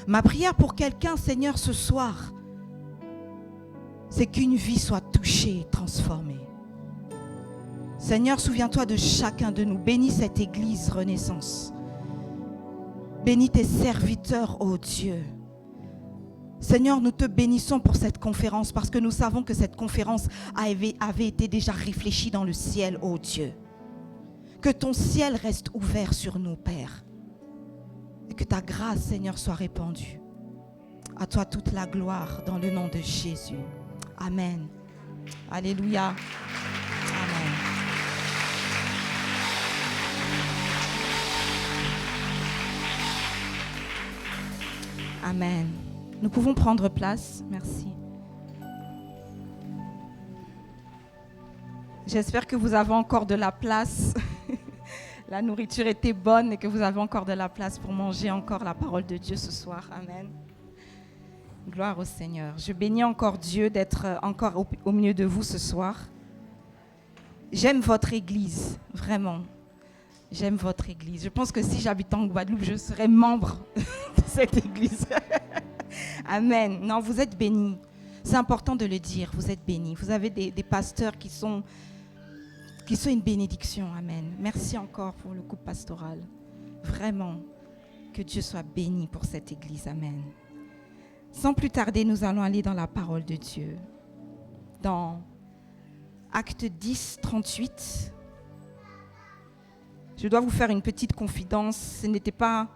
Ma prière pour quelqu'un, Seigneur, ce soir, c'est qu'une vie soit touchée et transformée. Seigneur, souviens-toi de chacun de nous. Bénis cette église Renaissance. Bénis tes serviteurs, ô Dieu. Seigneur, nous te bénissons pour cette conférence parce que nous savons que cette conférence avait été déjà réfléchie dans le ciel, ô Dieu. Que ton ciel reste ouvert sur nous, Père. Et que ta grâce, Seigneur, soit répandue. À toi toute la gloire dans le nom de Jésus. Amen. Alléluia. Amen. Amen. Nous pouvons prendre place. Merci. J'espère que vous avez encore de la place. La nourriture était bonne et que vous avez encore de la place pour manger encore la parole de Dieu ce soir. Amen. Gloire au Seigneur. Je bénis encore Dieu d'être encore au milieu de vous ce soir. J'aime votre église, vraiment. J'aime votre église. Je pense que si j'habitais en Guadeloupe, je serais membre de cette église. Amen. Non, vous êtes bénis. C'est important de le dire, vous êtes bénis. Vous avez des pasteurs qui sont une bénédiction. Amen. Merci encore pour le couple pastoral. Vraiment, que Dieu soit béni pour cette église. Amen. Sans plus tarder, nous allons aller dans la parole de Dieu. Dans Acte 10, 38. Je dois vous faire une petite confidence. Ce n'était pas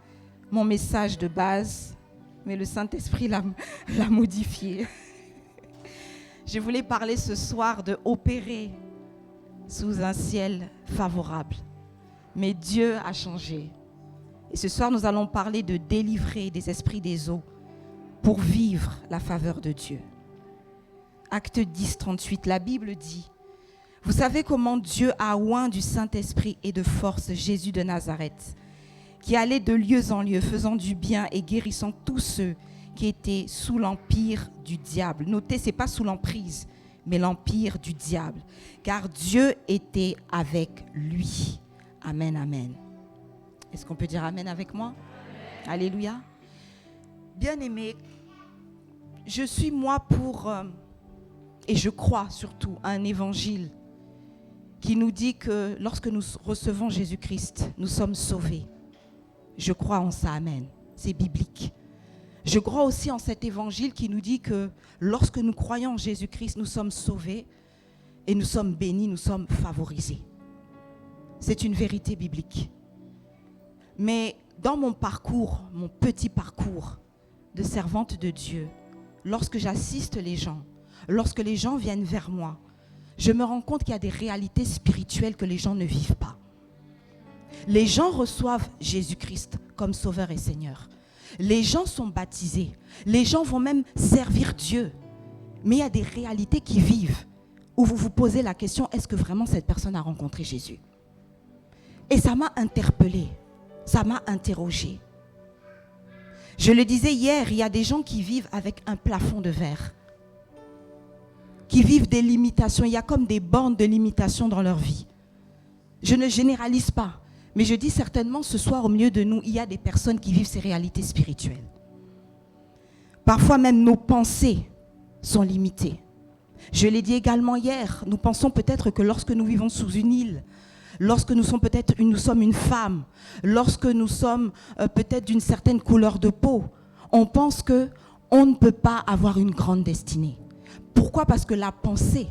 mon message de base, mais le Saint-Esprit l'a modifié. Je voulais parler ce soir de opérer sous un ciel favorable. Mais Dieu a changé. Et ce soir, nous allons parler de délivrer des esprits des eaux pour vivre la faveur de Dieu. Acte 10, 38, la Bible dit: vous savez comment Dieu a oint du Saint-Esprit et de force Jésus de Nazareth, qui allait de lieu en lieu, faisant du bien et guérissant tous ceux qui étaient sous l'empire du diable. Notez, ce n'est pas sous l'emprise, mais l'empire du diable. Car Dieu était avec lui. Amen, amen. Est-ce qu'on peut dire amen avec moi? Amen. Alléluia. Bien-aimés, je suis moi pour, et je crois surtout, à un évangile qui nous dit que lorsque nous recevons Jésus-Christ, nous sommes sauvés. Je crois en ça, amen. C'est biblique. Je crois aussi en cet évangile qui nous dit que lorsque nous croyons en Jésus-Christ, nous sommes sauvés et nous sommes bénis, nous sommes favorisés. C'est une vérité biblique. Mais dans mon parcours, mon petit parcours de servante de Dieu, lorsque j'assiste les gens, lorsque les gens viennent vers moi, je me rends compte qu'il y a des réalités spirituelles que les gens ne vivent pas. Les gens reçoivent Jésus-Christ comme Sauveur et Seigneur. Les gens sont baptisés. Les gens vont même servir Dieu. Mais il y a des réalités qui vivent où vous vous posez la question, est-ce que vraiment cette personne a rencontré Jésus? Et ça m'a interpellée, ça m'a interrogée. Je le disais hier, il y a des gens qui vivent avec un plafond de verre, qui vivent des limitations. Il y a comme des bornes de limitation dans leur vie. Je ne généralise pas, mais je dis certainement ce soir au milieu de nous, il y a des personnes qui vivent ces réalités spirituelles. Parfois même nos pensées sont limitées. Je l'ai dit également hier, nous pensons peut-être que lorsque nous vivons sous une île, lorsque nous sommes une femme, lorsque nous sommes peut-être d'une certaine couleur de peau, on pense qu'on ne peut pas avoir une grande destinée. Pourquoi? Parce que la pensée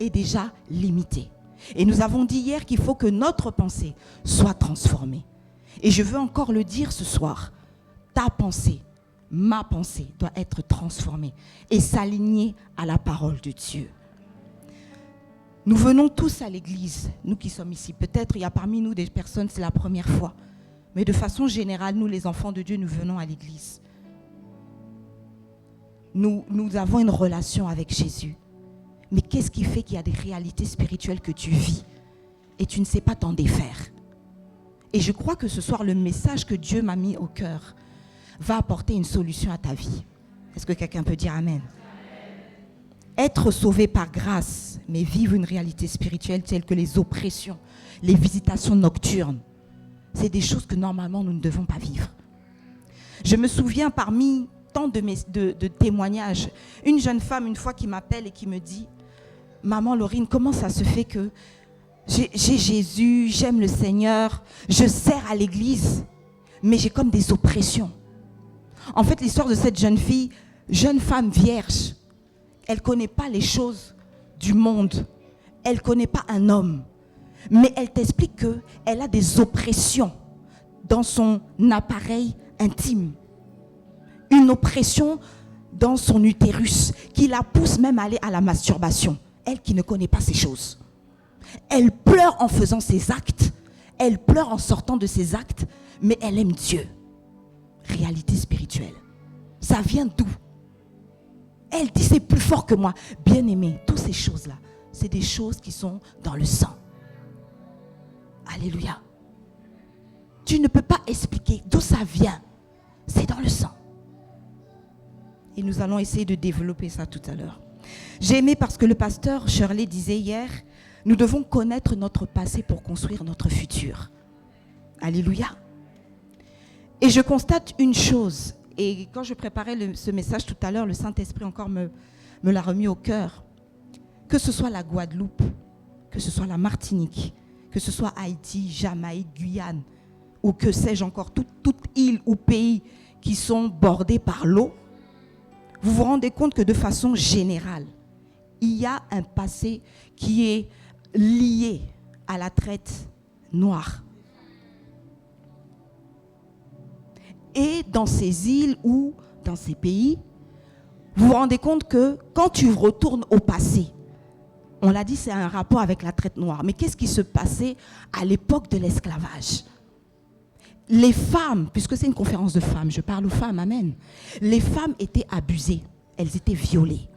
est déjà limitée. Et nous avons dit hier qu'il faut que notre pensée soit transformée. Et je veux encore le dire ce soir, ta pensée, ma pensée doit être transformée et s'aligner à la parole de Dieu. Nous venons tous à l'église, nous qui sommes ici. Peut-être il y a parmi nous des personnes, c'est la première fois. Mais de façon générale, nous les enfants de Dieu, nous venons à l'église. Nous avons une relation avec Jésus. Mais qu'est-ce qui fait qu'il y a des réalités spirituelles que tu vis et tu ne sais pas t'en défaire? Et je crois que ce soir, le message que Dieu m'a mis au cœur va apporter une solution à ta vie. Est-ce que quelqu'un peut dire amen? Être sauvé par grâce, mais vivre une réalité spirituelle telle que les oppressions, les visitations nocturnes, c'est des choses que normalement nous ne devons pas vivre. Je me souviens parmi tant de témoignages, une jeune femme une fois qui m'appelle et qui me dit « Maman Laurine, comment ça se fait que j'ai Jésus, j'aime le Seigneur, je sers à l'église, mais j'ai comme des oppressions. » En fait, l'histoire de cette jeune fille, jeune femme vierge, elle ne connaît pas les choses du monde. Elle ne connaît pas un homme. Mais elle t'explique qu'elle a des oppressions dans son appareil intime. Une oppression dans son utérus qui la pousse même à aller à la masturbation. Elle qui ne connaît pas ces choses. Elle pleure en faisant ses actes. Elle pleure en sortant de ses actes. Mais elle aime Dieu. Réalité spirituelle. Ça vient d'où? Elle dit c'est plus fort que moi. Bien-aimé, toutes ces choses-là, c'est des choses qui sont dans le sang. Alléluia. Tu ne peux pas expliquer d'où ça vient. C'est dans le sang. Et nous allons essayer de développer ça tout à l'heure. J'ai aimé parce que le pasteur Shirley disait hier, nous devons connaître notre passé pour construire notre futur. Alléluia. Et je constate une chose, et quand je préparais ce message tout à l'heure, le Saint-Esprit encore me l'a remis au cœur. Que ce soit la Guadeloupe, que ce soit la Martinique, que ce soit Haïti, Jamaïque, Guyane, ou que sais-je encore, toute île ou pays qui sont bordés par l'eau, vous vous rendez compte que de façon générale, il y a un passé qui est lié à la traite noire. Et dans ces îles ou dans ces pays, vous vous rendez compte que quand tu retournes au passé, on l'a dit, c'est un rapport avec la traite noire. Mais qu'est-ce qui se passait à l'époque de l'esclavage? Les femmes, puisque c'est une conférence de femmes, je parle aux femmes, amen. Les femmes étaient abusées, elles étaient violées.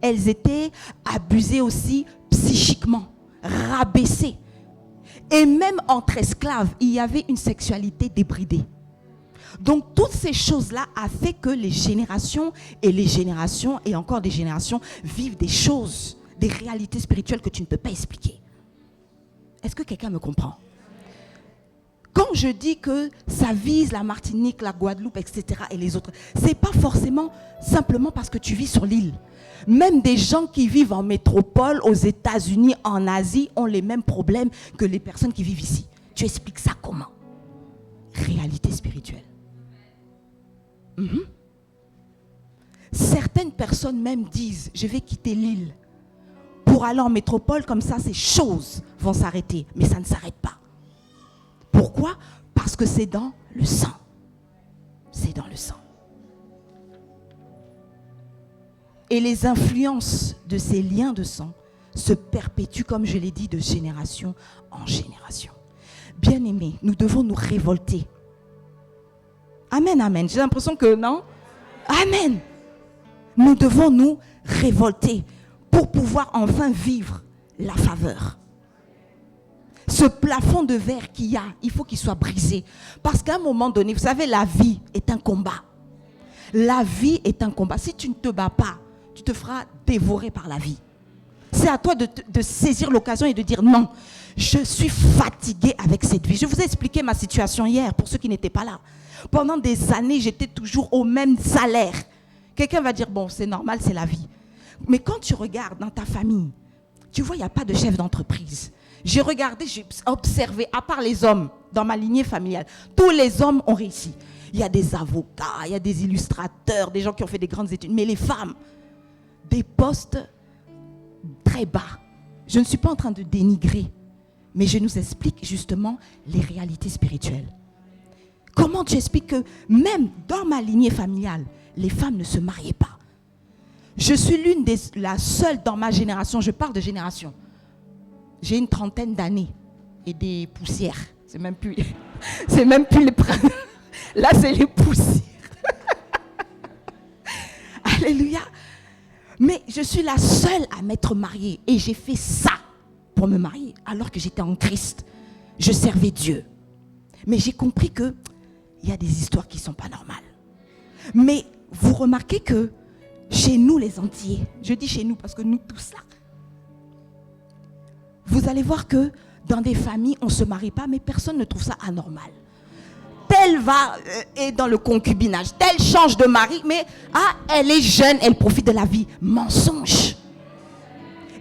Elles étaient abusées aussi psychiquement, rabaissées. Et même entre esclaves, il y avait une sexualité débridée. Donc toutes ces choses-là ont fait que les générations et encore des générations vivent des choses, des réalités spirituelles que tu ne peux pas expliquer. Est-ce que quelqu'un me comprend? Quand je dis que ça vise la Martinique, la Guadeloupe, etc. et les autres, ce n'est pas forcément simplement parce que tu vis sur l'île. Même des gens qui vivent en métropole, aux États-Unis, en Asie, ont les mêmes problèmes que les personnes qui vivent ici. Tu expliques ça comment? Réalité spirituelle. Certaines personnes même disent, je vais quitter l'île pour aller en métropole, comme ça ces choses vont s'arrêter. Mais ça ne s'arrête pas. Pourquoi? Parce que c'est dans le sang. C'est dans le sang. Et les influences de ces liens de sang se perpétuent, comme je l'ai dit, de génération en génération. Bien-aimés, nous devons nous révolter. Amen, amen. J'ai l'impression que non. Amen. Nous devons nous révolter pour pouvoir enfin vivre la faveur. Ce plafond de verre qu'il y a, il faut qu'il soit brisé. Parce qu'à un moment donné, vous savez, la vie est un combat. La vie est un combat. Si tu ne te bats pas, tu te feras dévorer par la vie. C'est à toi de saisir l'occasion et de dire non, je suis fatigué avec cette vie. Je vous ai expliqué ma situation hier pour ceux qui n'étaient pas là. Pendant des années, j'étais toujours au même salaire. Quelqu'un va dire, bon, c'est normal, c'est la vie. Mais quand tu regardes dans ta famille, tu vois, il n'y a pas de chef d'entreprise. J'ai regardé, j'ai observé, à part les hommes, dans ma lignée familiale, tous les hommes ont réussi. Il y a des avocats, il y a des illustrateurs, des gens qui ont fait des grandes études. Mais les femmes, des postes très bas. Je ne suis pas en train de dénigrer, mais je nous explique justement les réalités spirituelles. Comment tu expliques que même dans ma lignée familiale, les femmes ne se mariaient pas? Je suis la seule dans ma génération, je parle de génération. J'ai une trentaine d'années et des poussières. C'est même plus les printemps. Là, c'est les poussières. Alléluia. Mais je suis la seule à m'être mariée et j'ai fait ça pour me marier alors que j'étais en Christ. Je servais Dieu. Mais j'ai compris qu'il y a des histoires qui ne sont pas normales. Mais vous remarquez que chez nous les Antillais, je dis chez nous parce que nous tous là, vous allez voir que dans des familles, on ne se marie pas, mais personne ne trouve ça anormal. Telle est dans le concubinage. Telle change de mari, mais elle est jeune, elle profite de la vie. Mensonge.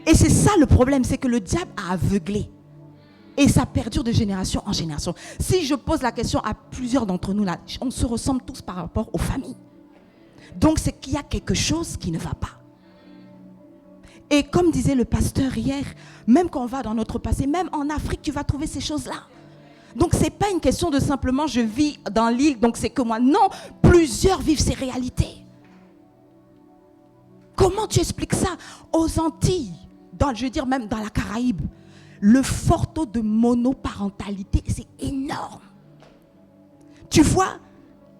Et c'est ça le problème, c'est que le diable a aveuglé. Et ça perdure de génération en génération. Si je pose la question à plusieurs d'entre nous, là, on se ressemble tous par rapport aux familles. Donc c'est qu'il y a quelque chose qui ne va pas. Et comme disait le pasteur hier, même quand on va dans notre passé, même en Afrique, tu vas trouver ces choses-là. Donc ce n'est pas une question de simplement je vis dans l'île, donc c'est que moi. Non, plusieurs vivent ces réalités. Comment tu expliques ça aux Antilles, je veux dire même dans la Caraïbe? Le fort taux de monoparentalité, c'est énorme. Tu vois,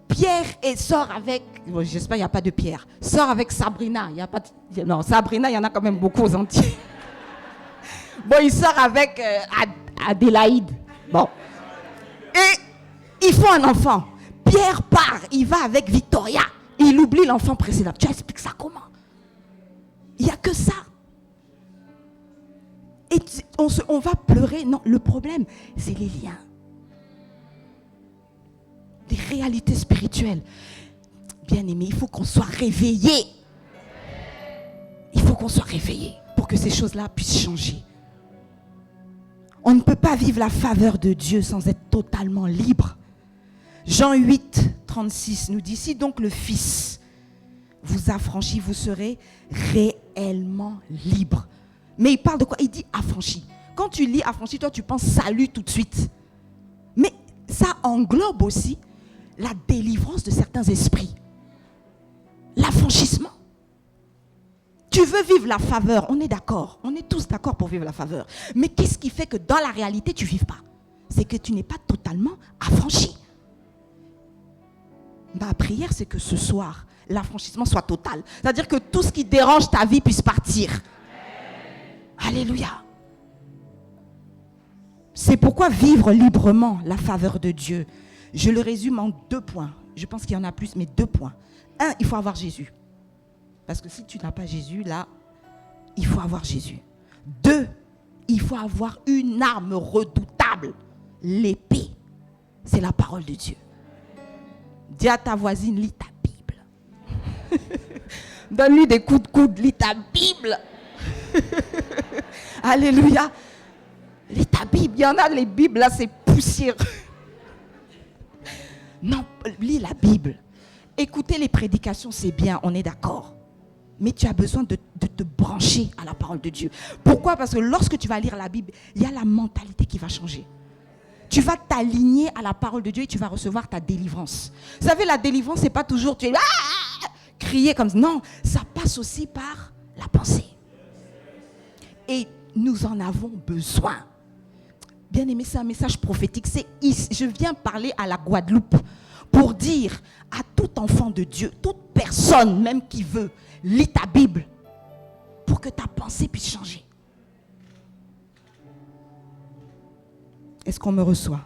Pierre sort avec, j'espère qu'il n'y a pas de Pierre, sort avec Sabrina. Il y a pas de, non, Sabrina, il y en a quand même beaucoup aux Antilles. Bon, il sort avec Adélaïde. Bon. Et ils font un enfant. Pierre part, il va avec Victoria. Il oublie l'enfant précédent. Tu expliques ça comment? Il n'y a que ça. Et on va pleurer. Non, le problème, c'est les liens. Les réalités spirituelles. Bien aimé, il faut qu'on soit réveillé. Il faut qu'on soit réveillé pour que ces choses-là puissent changer. On ne peut pas vivre la faveur de Dieu sans être totalement libre. Jean 8, 36 nous dit, si donc le Fils vous affranchit, vous serez réellement libre. Mais il parle de quoi? Il dit affranchi. Quand tu lis affranchi, toi tu penses salut tout de suite. Mais ça englobe aussi la délivrance de certains esprits. L'affranchissement. Tu veux vivre la faveur, on est d'accord. On est tous d'accord pour vivre la faveur. Mais qu'est-ce qui fait que dans la réalité, tu ne vives pas? C'est que tu n'es pas totalement affranchi. Ma prière, c'est que ce soir, l'affranchissement soit total. C'est-à-dire que tout ce qui dérange ta vie puisse partir. Alléluia. C'est pourquoi vivre librement la faveur de Dieu. Je le résume en 2 points. Je pense qu'il y en a plus, mais 2 points. 1, il faut avoir Jésus. Parce que si tu n'as pas Jésus, là, il faut avoir Jésus. 2, il faut avoir une arme redoutable. L'épée. C'est la parole de Dieu. Dis à ta voisine, lis ta Bible. Donne-lui des coups de coude, lis ta Bible. Alléluia. Lis ta Bible. Il y en a, les Bibles, là, c'est poussière. Non, lis la Bible. Écouter les prédications, c'est bien, on est d'accord. Mais tu as besoin de te brancher à la parole de Dieu. Pourquoi? Parce que lorsque tu vas lire la Bible, il y a la mentalité qui va changer. Tu vas t'aligner à la parole de Dieu et tu vas recevoir ta délivrance. Vous savez, la délivrance, c'est pas toujours tu es crier comme ça. Non, ça passe aussi par la pensée. Et nous en avons besoin. Bien aimé, c'est un message prophétique. Je viens parler à la Guadeloupe pour dire à tout enfant de Dieu, toute personne même qui veut, lis ta Bible pour que ta pensée puisse changer. Est-ce qu'on me reçoit?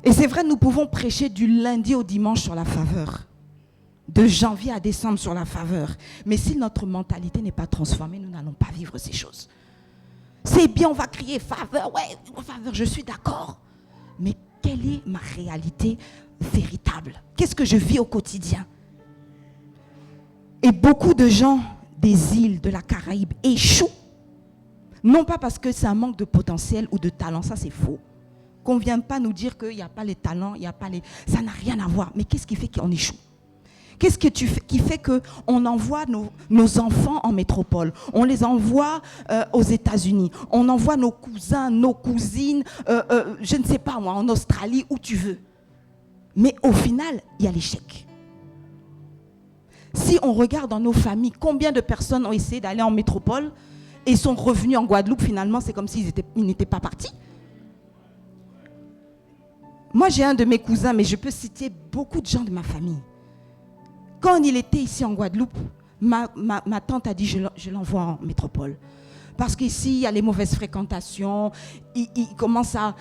Et c'est vrai, nous pouvons prêcher du lundi au dimanche sur la faveur. De janvier à décembre sur la faveur. Mais si notre mentalité n'est pas transformée, nous n'allons pas vivre ces choses. C'est bien, on va crier faveur, ouais, faveur, je suis d'accord. Mais quelle est ma réalité véritable? Qu'est-ce que je vis au quotidien? Et beaucoup de gens des îles de la Caraïbe échouent. Non pas parce que c'est un manque de potentiel ou de talent, ça c'est faux. Qu'on ne vienne pas nous dire qu'il n'y a pas les talents, il n'y a pas les... Ça n'a rien à voir. Mais qu'est-ce qui fait qu'on échoue? Qu'est-ce qui fait qu'on envoie nos enfants en métropole? On les envoie aux États-Unis. On envoie nos cousins, nos cousines, je ne sais pas moi, en Australie, où tu veux. Mais au final, il y a l'échec. Si on regarde dans nos familles, combien de personnes ont essayé d'aller en métropole et sont revenus en Guadeloupe, finalement, c'est comme s'ils n'étaient pas partis. Moi, j'ai un de mes cousins, mais je peux citer beaucoup de gens de ma famille. Quand il était ici en Guadeloupe, ma tante a dit je l'envoie en métropole. Parce qu'ici, il y a les mauvaises fréquentations, il commence à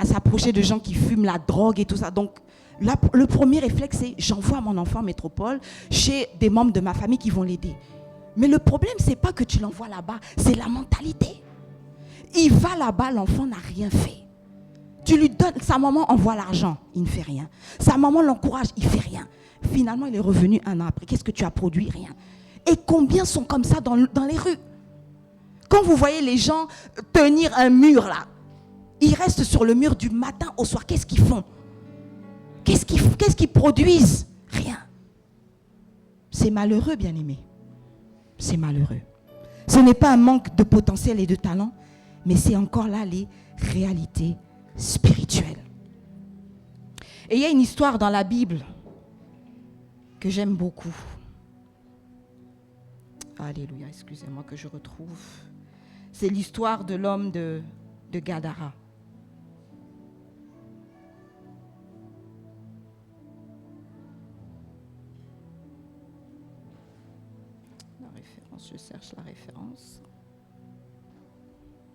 s'approcher de gens qui fument la drogue et tout ça. Donc, là, le premier réflexe, c'est j'envoie mon enfant en métropole chez des membres de ma famille qui vont l'aider. Mais le problème, ce n'est pas que tu l'envoies là-bas, c'est la mentalité. Il va là-bas, l'enfant n'a rien fait. Tu lui donnes, sa maman envoie l'argent, il ne fait rien. Sa maman l'encourage, il ne fait rien. Finalement, il est revenu un an après. Qu'est-ce que tu as produit? Rien. Et combien sont comme ça dans les rues? Quand vous voyez les gens tenir un mur là, ils restent sur le mur du matin au soir. Qu'est-ce qu'ils font? Qu'est-ce qu'ils produisent? Rien. C'est malheureux, bien-aimé. C'est malheureux. Ce n'est pas un manque de potentiel et de talent, mais c'est encore là les réalités spirituelles. Et il y a une histoire dans la Bible que j'aime beaucoup. Alléluia, excusez-moi que je retrouve. C'est l'histoire de l'homme de Gadara. La référence, je cherche la référence.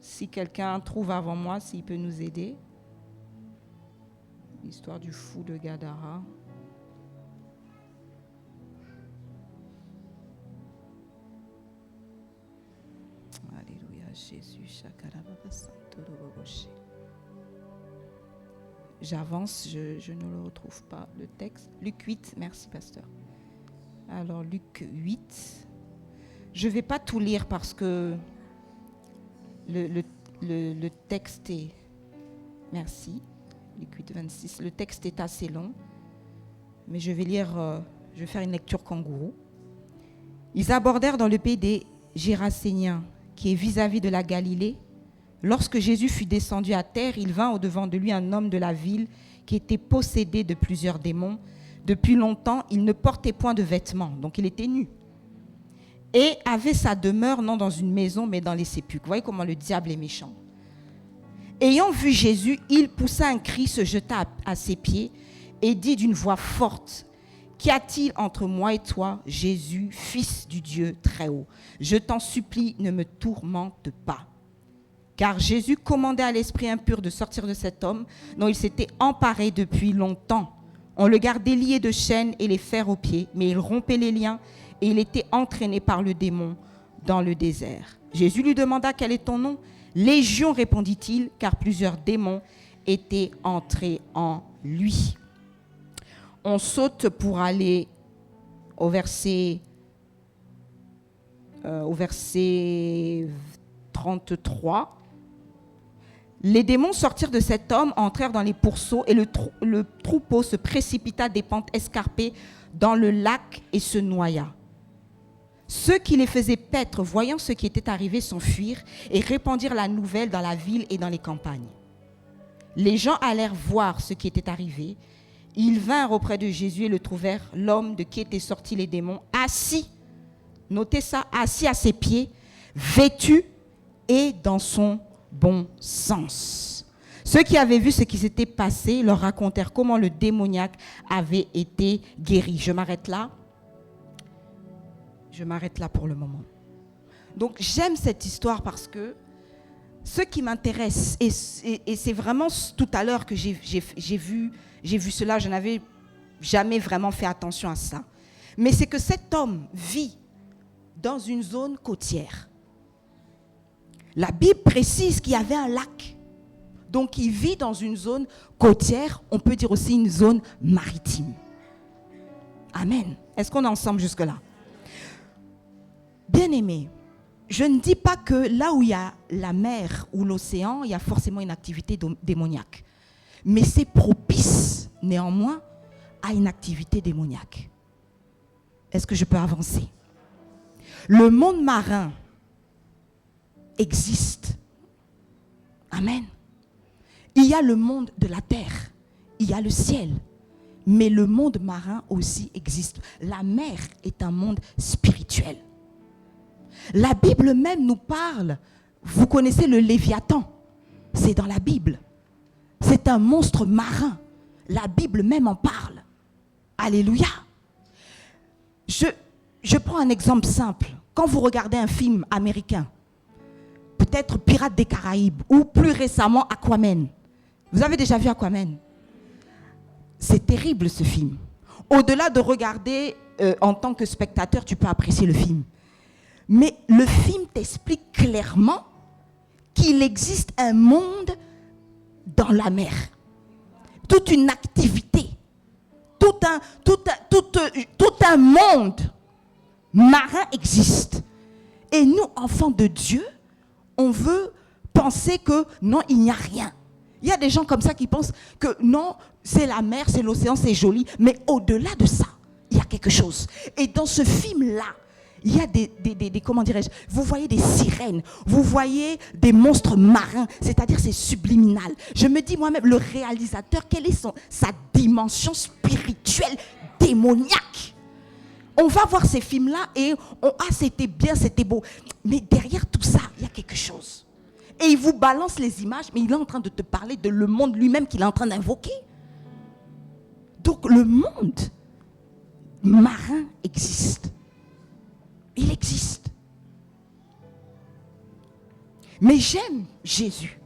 Si quelqu'un trouve avant moi, s'il peut nous aider. L'histoire du fou de Gadara. Alléluia, Jésus. J'avance, je ne le retrouve pas, le texte. Luc 8, merci pasteur. Alors Luc 8, je ne vais pas tout lire parce que le texte est... Merci, Luc 8, 26. Le texte est assez long, mais je vais lire, je vais faire une lecture kangourou. Ils abordèrent dans le pays des Géraséniens, qui est vis-à-vis de la Galilée. Lorsque Jésus fut descendu à terre, il vint au-devant de lui un homme de la ville qui était possédé de plusieurs démons. Depuis longtemps, il ne portait point de vêtements, donc il était nu. Et avait sa demeure non dans une maison, mais dans les sépulcres. Vous voyez comment le diable est méchant. Ayant vu Jésus, il poussa un cri, se jeta à ses pieds et dit d'une voix forte: Qu'y a-t-il entre moi et toi, Jésus, fils du Dieu très haut? Je t'en supplie, ne me tourmente pas. Car Jésus commandait à l'esprit impur de sortir de cet homme dont il s'était emparé depuis longtemps. On le gardait lié de chaînes et les fers aux pieds, mais il rompait les liens et il était entraîné par le démon dans le désert. Jésus lui demanda: Quel est ton nom? Légion, répondit-il, car plusieurs démons étaient entrés en lui. On saute pour aller au verset 33. Les démons sortirent de cet homme, entrèrent dans les pourceaux et le troupeau se précipita des pentes escarpées dans le lac et se noya. Ceux qui les faisaient paître, voyant ce qui était arrivé, s'enfuirent et répandirent la nouvelle dans la ville et dans les campagnes. Les gens allèrent voir ce qui était arrivé. Ils vinrent auprès de Jésus et le trouvèrent, l'homme de qui étaient sortis les démons, assis, notez ça, assis à ses pieds, vêtu et dans son bon sens. Ceux qui avaient vu ce qui s'était passé leur racontèrent comment le démoniaque avait été guéri. Je m'arrête là pour le moment. Donc j'aime cette histoire parce que ce qui m'intéresse, et c'est vraiment tout à l'heure que j'ai vu cela, je n'avais jamais vraiment fait attention à ça, mais c'est que cet homme vit dans une zone côtière. La Bible précise qu'il y avait un lac. Donc il vit dans une zone côtière, on peut dire aussi une zone maritime. Amen. Est-ce qu'on est ensemble jusque-là? Bien-aimés, je ne dis pas que là où il y a la mer ou l'océan, il y a forcément une activité démoniaque. Mais c'est propice, néanmoins, à une activité démoniaque. Est-ce que je peux avancer? Le monde marin existe. Amen. Il y a le monde de la terre, il y a le ciel, mais le monde marin aussi existe. La mer est un monde spirituel. La Bible même nous parle, vous connaissez le Léviathan, c'est dans la Bible. C'est un monstre marin. La Bible même en parle. Alléluia. Je prends un exemple simple. Quand vous regardez un film américain, peut-être Pirates des Caraïbes ou plus récemment Aquaman. Vous avez déjà vu Aquaman? C'est terrible ce film. Au-delà de regarder en tant que spectateur, tu peux apprécier le film. Mais le film t'explique clairement qu'il existe un monde dans la mer. Toute une activité. Tout un monde marin existe. Et nous, enfants de Dieu, on veut penser que non, il n'y a rien. Il y a des gens comme ça qui pensent que non, c'est la mer, c'est l'océan, c'est joli. Mais au-delà de ça, il y a quelque chose. Et dans ce film-là, il y a des comment dirais-je, vous voyez des sirènes, vous voyez des monstres marins, c'est-à-dire c'est subliminal. Je me dis moi-même, le réalisateur, quelle est sa dimension spirituelle, démoniaque? On va voir ces films-là et c'était bien, c'était beau. Mais derrière tout ça, il y a quelque chose. Et il vous balance les images, mais il est en train de te parler de le monde lui-même qu'il est en train d'invoquer. Donc le monde marin existe. Il existe. Mais j'aime Jésus.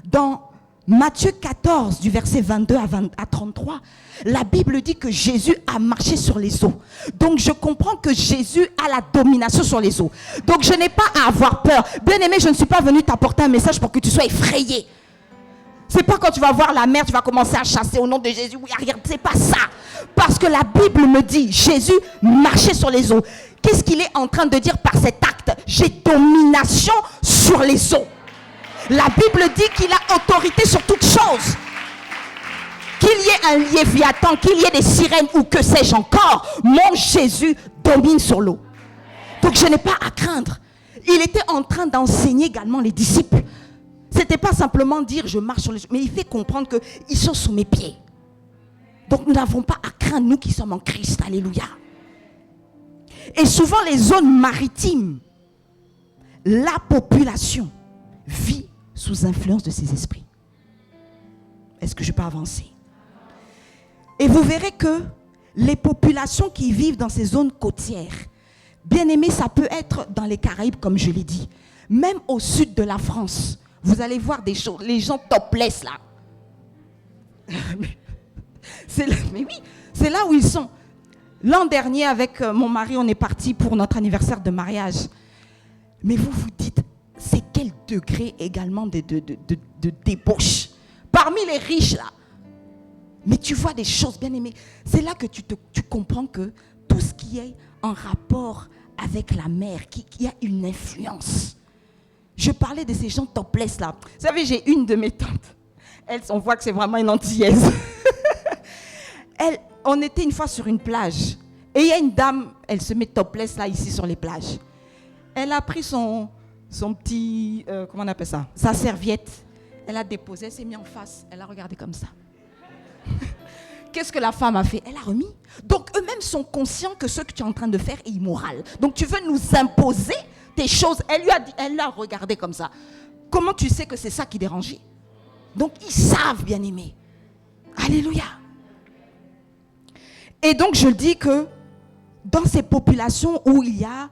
Dans Matthieu 14, du verset 22 à 33, la Bible dit que Jésus a marché sur les eaux. Donc je comprends que Jésus a la domination sur les eaux. Donc je n'ai pas à avoir peur. Bien-aimé, je ne suis pas venu t'apporter un message pour que tu sois effrayé. C'est pas quand tu vas voir la mer, tu vas commencer à chasser au nom de Jésus. Oui, regarde, c'est pas ça. Parce que la Bible me dit, Jésus marchait sur les eaux. Qu'est-ce qu'il est en train de dire par cet acte? J'ai domination sur les eaux. La Bible dit qu'il a autorité sur toutes choses. Qu'il y ait un léviathan, qu'il y ait des sirènes ou que sais-je encore, mon Jésus domine sur l'eau. Donc je n'ai pas à craindre. Il était en train d'enseigner également les disciples. C'était pas simplement dire je marche sur les eaux, mais il fait comprendre qu'ils sont sous mes pieds. Donc nous n'avons pas à craindre, nous qui sommes en Christ. Alléluia. Et souvent les zones maritimes, la population vit sous influence de ces esprits. Est-ce que je peux avancer? Et vous verrez que les populations qui vivent dans ces zones côtières, bien aimé, ça peut être dans les Caraïbes, comme je l'ai dit. Même au sud de la France, vous allez voir des choses, les gens topless là. Mais oui, c'est là où ils sont. L'an dernier, avec mon mari, on est parti pour notre anniversaire de mariage. Mais vous vous dites, c'est quel degré également de débauche parmi les riches là. Mais tu vois des choses, bien aimées. C'est là que tu comprends que tout ce qui est en rapport avec la mer, qui a une influence. Je parlais de ces gens topless là. Vous savez, j'ai une de mes tantes. On voit que c'est vraiment une antillaise. On était une fois sur une plage. Et il y a une dame, elle se met topless là, ici sur les plages. Elle a pris son petit, comment on appelle ça? Sa serviette. Elle a déposé, elle s'est mise en face. Elle a regardé comme ça. Qu'est-ce que la femme a fait? Elle a remis. Donc eux-mêmes sont conscients que ce que tu es en train de faire est immoral. Donc tu veux nous imposer tes choses. Elle l'a regardé comme ça. Comment tu sais que c'est ça qui dérangeait? Donc ils savent, bien aimés. Alléluia. Et donc je dis que dans ces populations où il y a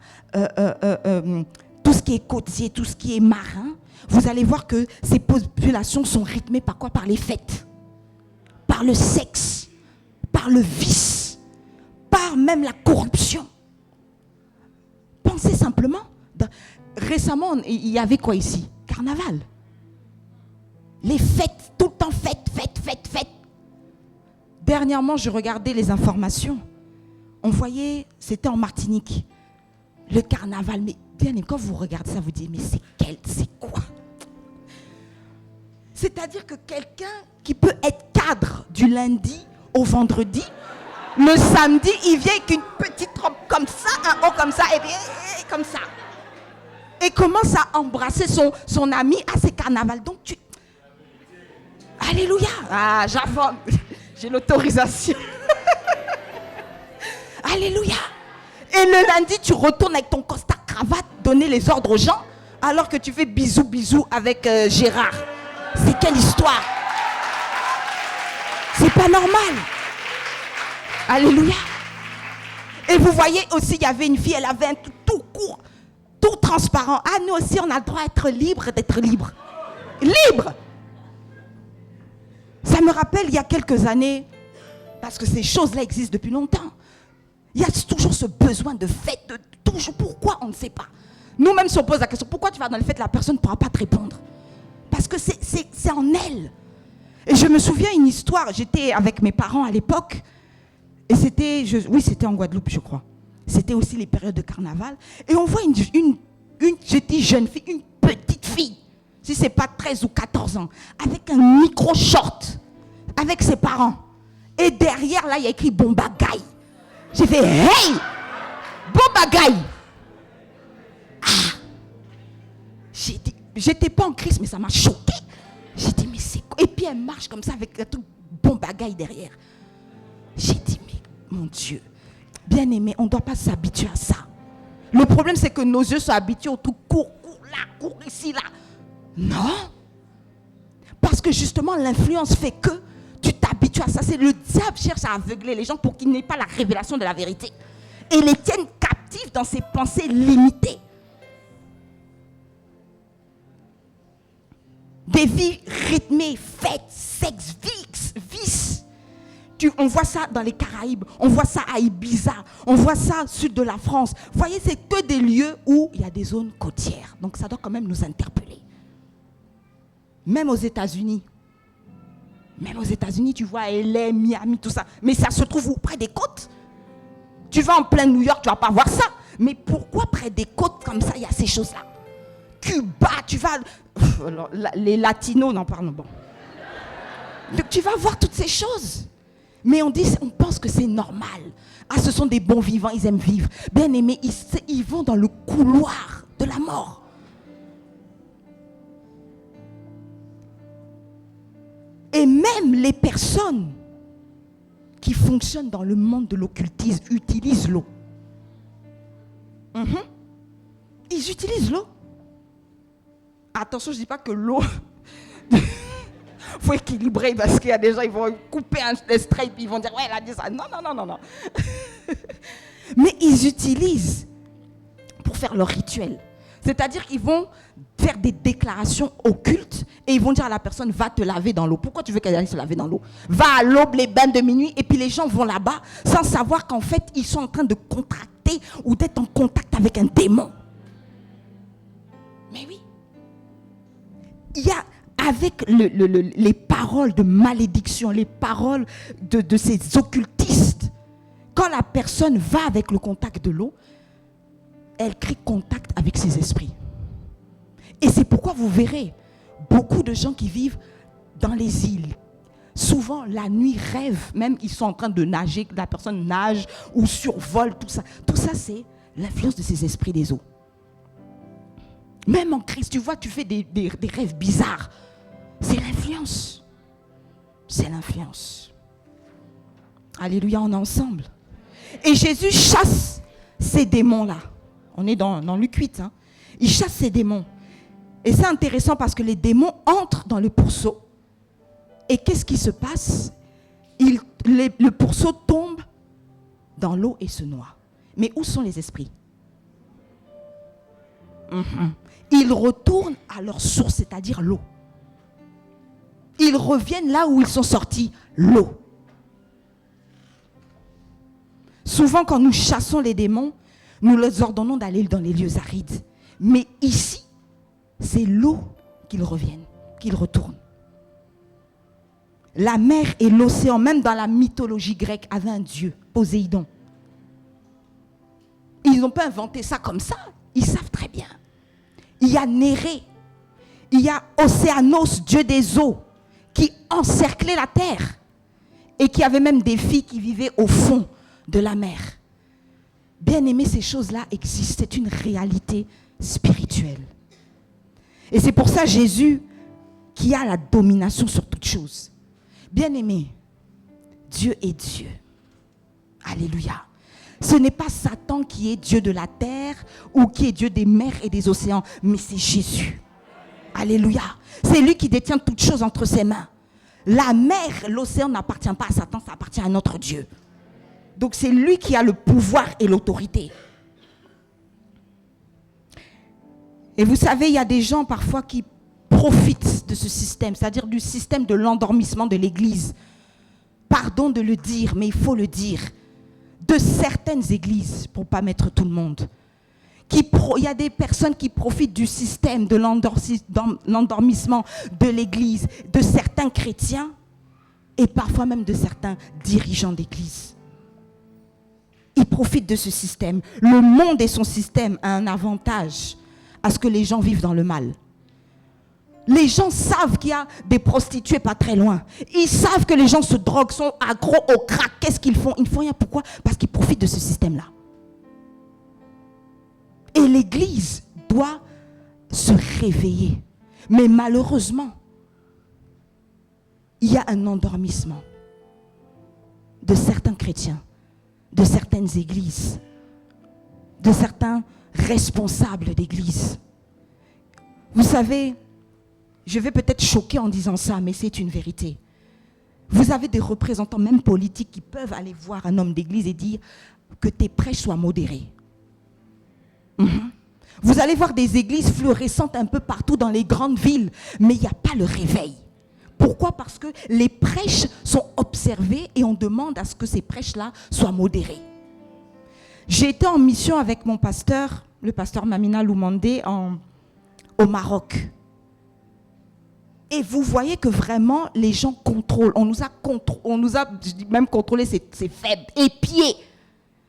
tout ce qui est côtier, tout ce qui est marin, vous allez voir que ces populations sont rythmées par quoi? Par les fêtes, par le sexe, par le vice, par même la corruption. Pensez simplement, récemment, il y avait quoi ici? Carnaval. Les fêtes, tout le temps fêtes. Dernièrement, je regardais les informations. On voyait, c'était en Martinique, le carnaval. Mais bien, quand vous regardez ça, vous dites, mais c'est quoi? C'est-à-dire que quelqu'un qui peut être cadre du lundi au vendredi, le samedi, il vient avec une petite robe comme ça, un haut comme ça, et bien comme ça. Et commence à embrasser son ami à ses carnavals. Donc tu... Alléluia. Ah, j'avance. J'ai l'autorisation. Alléluia. Et le lundi, tu retournes avec ton costard cravate, donner les ordres aux gens, alors que tu fais bisous avec Gérard. C'est quelle histoire? C'est pas normal. Alléluia. Et vous voyez aussi, il y avait une fille, elle avait un tout court, tout transparent. Ah, nous aussi, on a le droit d'être libre. Libre. Ça me rappelle il y a quelques années, parce que ces choses-là existent depuis longtemps. Il y a toujours ce besoin de fête, toujours. Pourquoi? On ne sait pas. Nous-mêmes, si on pose la question, pourquoi tu vas dans les fêtes, la personne ne pourra pas te répondre. Parce que c'est en elle. Et je me souviens une histoire, j'étais avec mes parents à l'époque, et c'était en Guadeloupe, je crois. C'était aussi les périodes de carnaval. Et on voit j'étais jeune fille, une petite fille, si ce n'est pas 13 ou 14 ans, avec un micro-short, avec ses parents. Et derrière, là, il y a écrit Bombagaï. J'ai fait, hey, Bombagaï. Ah. J'étais pas en crise, mais ça m'a choqué. J'ai dit, mais c'est quoi? Et puis elle marche comme ça avec tout Bombagaï derrière. J'ai dit, mais mon Dieu, bien aimé, on ne doit pas s'habituer à ça. Le problème, c'est que nos yeux sont habitués au tout court là, court ici, là. Non. Parce que justement, l'influence fait que tu t'habitues à ça. C'est le diable qui cherche à aveugler les gens pour qu'ils n'aient pas la révélation de la vérité. Et les tiennent captifs dans ses pensées limitées. Des vies rythmées, fêtes, sexe, vices. On voit ça dans les Caraïbes, on voit ça à Ibiza, on voit ça au sud de la France. Vous voyez, c'est que des lieux où il y a des zones côtières. Donc ça doit quand même nous interpeller. Même aux États-Unis, tu vois LA, Miami, tout ça. Mais ça se trouve où? Près des côtes. Tu vas en plein New York, tu ne vas pas voir ça. Mais pourquoi près des côtes comme ça, il y a ces choses-là? Cuba, tu vas... Les latinos, non, pardon. Bon. Donc, tu vas voir toutes ces choses. Mais on pense que c'est normal. Ah, ce sont des bons vivants, ils aiment vivre. Bien aimés, ils vont dans le couloir de la mort. Et même les personnes qui fonctionnent dans le monde de l'occultisme utilisent l'eau. Ils utilisent l'eau. Attention, je ne dis pas que l'eau... Il faut équilibrer parce qu'il y a des gens, ils vont couper un extrait et ils vont dire, ouais, elle a dit ça. Non. Mais ils utilisent pour faire leur rituel. C'est-à-dire qu'ils vont faire des déclarations occultes et ils vont dire à la personne, va te laver dans l'eau. Pourquoi tu veux qu'elle aille se laver dans l'eau? Va à l'aube, les bains de minuit, et puis les gens vont là-bas sans savoir qu'en fait, ils sont en train de contracter ou d'être en contact avec un démon. Mais oui. Il y a... avec les paroles de malédiction, les paroles de ces occultistes, quand la personne va avec le contact de l'eau, elle crée contact avec ses esprits. Et c'est pourquoi vous verrez beaucoup de gens qui vivent dans les îles. Souvent, la nuit, rêvent, même ils sont en train de nager, la personne nage ou survole, tout ça. Tout ça, c'est l'influence de ces esprits des eaux. Même en Christ, tu vois, tu fais des rêves bizarres. C'est l'influence. C'est l'influence. Alléluia, on est ensemble. Et Jésus chasse ces démons-là. On est dans Luc 8. Hein. Il chasse ces démons. Et c'est intéressant parce que les démons entrent dans le pourceau. Et qu'est-ce qui se passe? Le pourceau tombe dans l'eau et se noie. Mais où sont les esprits? Ils retournent à leur source, c'est-à-dire l'eau. Ils reviennent là où ils sont sortis, l'eau. Souvent, quand nous chassons les démons, nous leur ordonnons d'aller dans les lieux arides. Mais ici, c'est l'eau qu'ils reviennent, qu'ils retournent. La mer et l'océan, même dans la mythologie grecque, avaient un dieu, Poséidon. Ils n'ont pas inventé ça comme ça. Ils savent très bien. Il y a Néré, il y a Océanos, dieu des eaux, qui encerclait la terre et qui avait même des filles qui vivaient au fond de la mer. Bien aimé, ces choses-là existent, c'est une réalité spirituelle. Et c'est pour ça Jésus qui a la domination sur toutes choses. Bien aimé, Dieu est Dieu. Alléluia. Ce n'est pas Satan qui est Dieu de la terre ou qui est Dieu des mers et des océans, mais c'est Jésus. Alléluia. C'est lui qui détient toutes choses entre ses mains. La mer, l'océan n'appartient pas à Satan, ça appartient à notre Dieu. Donc c'est lui qui a le pouvoir et l'autorité. Et vous savez, il y a des gens parfois qui profitent de ce système, c'est-à-dire du système de l'endormissement de l'Église. Pardon de le dire, mais il faut le dire. De certaines églises, pour ne pas mettre tout le monde, Il y a des personnes qui profitent du système de l'endormissement de l'Église, de certains chrétiens et parfois même de certains dirigeants d'Église. Ils profitent de ce système. Le monde et son système a un avantage à ce que les gens vivent dans le mal. Les gens savent qu'il y a des prostituées pas très loin. Ils savent que les gens se droguent, sont accros au crack. Qu'est-ce qu'ils font? Ils ne font rien. Pourquoi? Parce qu'ils profitent de ce système-là. Et l'Église doit se réveiller. Mais malheureusement, il y a un endormissement de certains chrétiens, de certaines églises, de certains responsables d'église. Vous savez, je vais peut-être choquer en disant ça, mais c'est une vérité. Vous avez des représentants, même politiques, qui peuvent aller voir un homme d'église et dire que tes prêches soient modérés. Vous allez voir des églises florissantes un peu partout dans les grandes villes, mais il n'y a pas le réveil. Pourquoi? Parce que les prêches sont observés et on demande à ce que ces prêches-là soient modérés. J'ai été en mission avec mon pasteur, le pasteur Mamina Loumandé, au Maroc. Et vous voyez que vraiment, les gens contrôlent. On nous a même contrôlé ses faibles, épiés.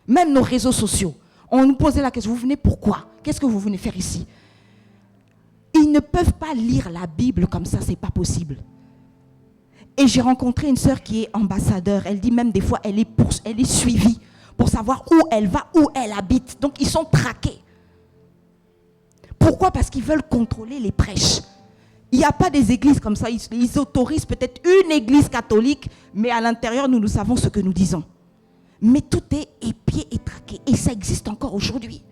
Même nos réseaux sociaux. On nous posait la question, vous venez pourquoi? Qu'est-ce que vous venez faire ici? Ils ne peuvent pas lire la Bible comme ça, c'est pas possible. Et j'ai rencontré une sœur qui est ambassadeur. Elle dit même des fois, elle est suivie pour savoir où elle va, où elle habite. Donc ils sont traqués. Pourquoi? Parce qu'ils veulent contrôler les prêches. Il n'y a pas des églises comme ça. Ils autorisent peut-être une église catholique, mais à l'intérieur, nous savons ce que nous disons. Mais tout est épié et traqué. Et ça existe encore aujourd'hui.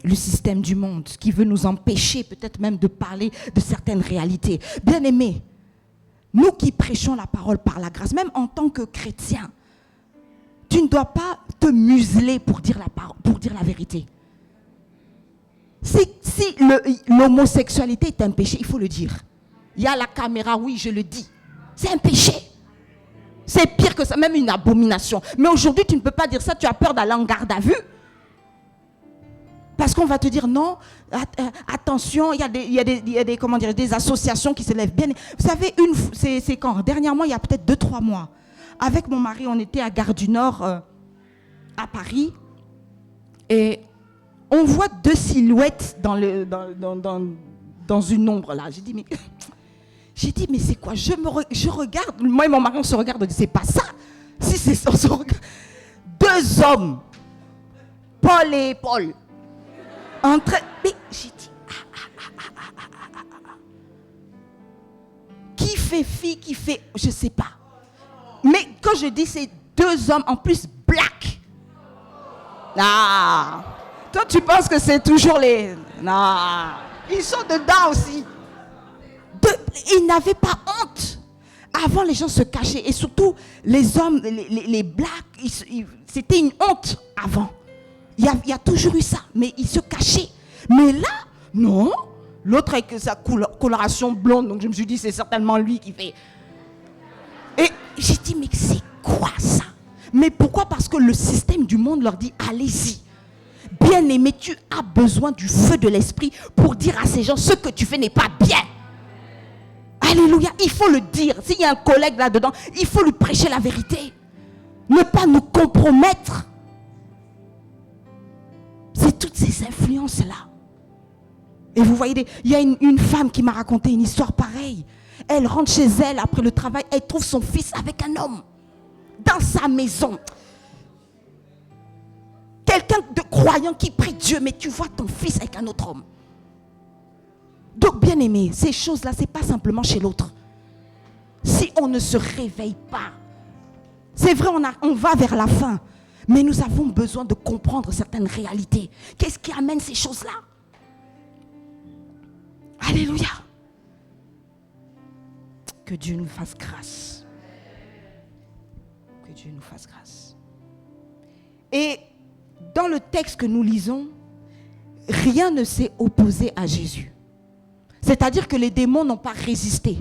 Le système du monde qui veut nous empêcher peut-être même de parler de certaines réalités. Bien-aimés, nous qui prêchons la parole par la grâce, même en tant que chrétien, tu ne dois pas te museler pour dire la vérité. Si l'homosexualité est un péché, il faut le dire. Il y a la caméra, oui, je le dis. C'est un péché. C'est pire que ça, même une abomination. Mais aujourd'hui, tu ne peux pas dire ça, tu as peur d'aller en garde à vue. Parce qu'on va te dire non, attention, il y a des associations qui se lèvent bien. Vous savez, c'est quand? Dernièrement, il y a peut-être 2-3 mois. Avec mon mari, on était à Gare du Nord, à Paris. Et on voit 2 silhouettes dans une ombre là. J'ai dit, mais c'est quoi? Je regarde, moi et mon mari, on se regarde, on dit, c'est pas ça. Si c'est ça, on se regarde. 2 hommes, Paul et Paul. Mais j'ai dit, qui fait fille, qui fait, je sais pas. Mais quand je dis c'est 2 hommes en plus black. Ah, toi tu penses que c'est toujours les, non, ils sont dedans aussi. Ils n'avaient pas honte. Avant les gens se cachaient et surtout les hommes, les blacks, c'était une honte avant. Il y a toujours eu ça, mais il se cachait. Mais là, non. L'autre avec sa coloration blonde, donc je me suis dit, c'est certainement lui qui fait. Et j'ai dit, mais c'est quoi ça? Mais pourquoi? Parce que le système du monde leur dit, allez-y. Bien-aimé, tu as besoin du feu de l'esprit pour dire à ces gens, ce que tu fais n'est pas bien. Alléluia, il faut le dire. S'il y a un collègue là-dedans, il faut lui prêcher la vérité. Ne pas nous compromettre. C'est toutes ces influences-là. Et vous voyez, il y a une femme qui m'a raconté une histoire pareille. Elle rentre chez elle après le travail, elle trouve son fils avec un homme. Dans sa maison. Quelqu'un de croyant qui prie Dieu, mais tu vois ton fils avec un autre homme. Donc, bien aimé, ces choses-là, ce n'est pas simplement chez l'autre. Si on ne se réveille pas, c'est vrai, on va vers la fin. Mais nous avons besoin de comprendre certaines réalités. Qu'est-ce qui amène ces choses-là? Alléluia. Que Dieu nous fasse grâce. Que Dieu nous fasse grâce. Et dans le texte que nous lisons, rien ne s'est opposé à Jésus. C'est-à-dire que les démons n'ont pas résisté.